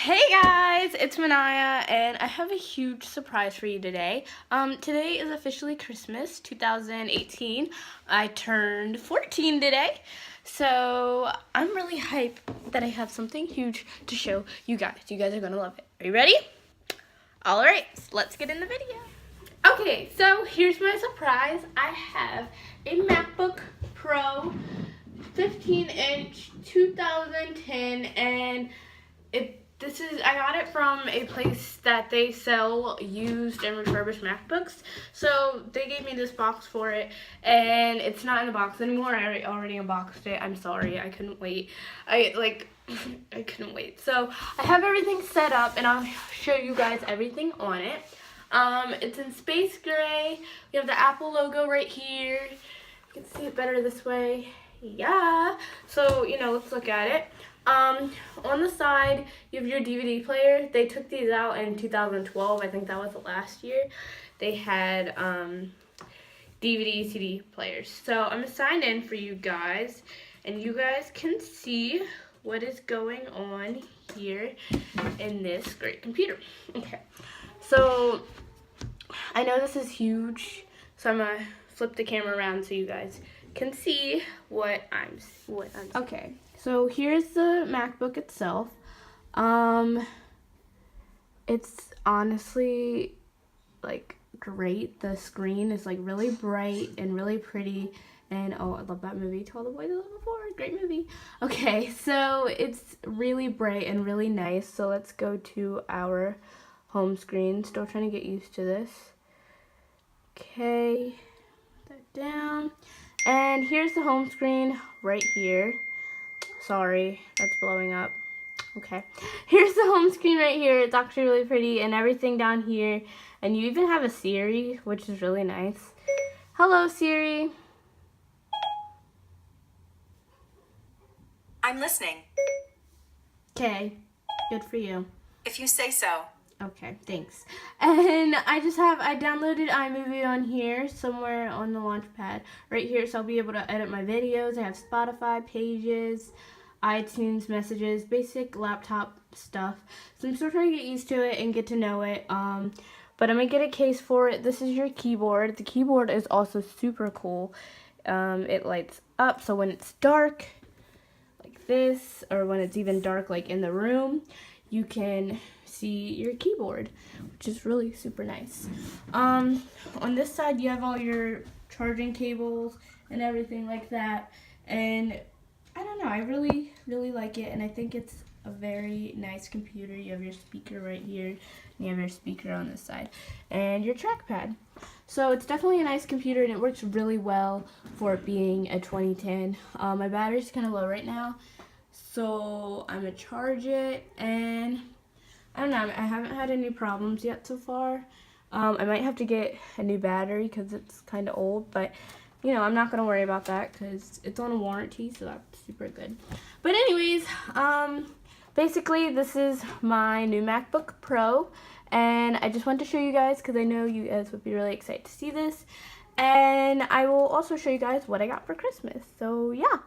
Hey guys, it's Manaya, and I have a huge surprise for you today. Today is officially Christmas 2018. I turned 14 today, so I'm really hyped that I have something huge to show you guys. You guys are gonna love it. Are you ready? Alright, let's get in the video. Okay, so here's my surprise. I have a MacBook Pro 15-inch 2010, and I got it from a place that they sell used and refurbished MacBooks. So they gave me this box for it, and it's not in the box anymore. I already unboxed it. I'm sorry, I couldn't wait. I couldn't wait. So I have everything set up, and I'll show you guys everything on it. It's in space gray. We have the Apple logo right here. You can see it better this way. Yeah. So, let's look at it. On the side, you have your DVD player. They took these out in 2012. I think that was the last year. They had DVD, CD players. So I'm signed in for you guys, and you guys can see what is going on here in this great computer. Okay, so I know this is huge, so I'm gonna flip the camera around so you guys can see what I'm okay. So here's the MacBook itself. It's honestly like great. The screen is like really bright and really pretty, and oh, I love that movie, To All the Boys I Loved Before. Great movie. Okay, so it's really bright and really nice. So let's go to our home screen. Still trying to get used to this. Okay, put that down. And here's the home screen right here. Sorry, that's blowing up. Okay, here's the home screen right here. It's actually really pretty, and everything down here. And you even have a Siri, which is really nice. Hello, Siri. I'm listening. Okay, good for you. If you say so. Okay, thanks. And I downloaded iMovie on here, somewhere on the launch pad. Right here, so I'll be able to edit my videos. I have Spotify, Pages, iTunes, Messages, basic laptop stuff. So I'm still trying to get used to it and get to know it. But I'm going to get a case for it. This is your keyboard. The keyboard is also super cool. It lights up, so when it's dark, like this, or when it's even dark, like in the room, you can see your keyboard, which is really super nice. On this side, you have all your charging cables and everything like that. And I don't know, I really, really like it, and I think it's a very nice computer. You have your speaker right here, and you have your speaker on this side, and your trackpad. So it's definitely a nice computer, and it works really well for it being a 2010. My battery's kind of low right now, so I'm going to charge it, and I don't know, I haven't had any problems yet so far. I might have to get a new battery because it's kind of old, but I'm not going to worry about that because it's on a warranty, so that's super good. But anyways, basically this is my new MacBook Pro, and I just wanted to show you guys because I know you guys would be really excited to see this. And I will also show you guys what I got for Christmas. So yeah.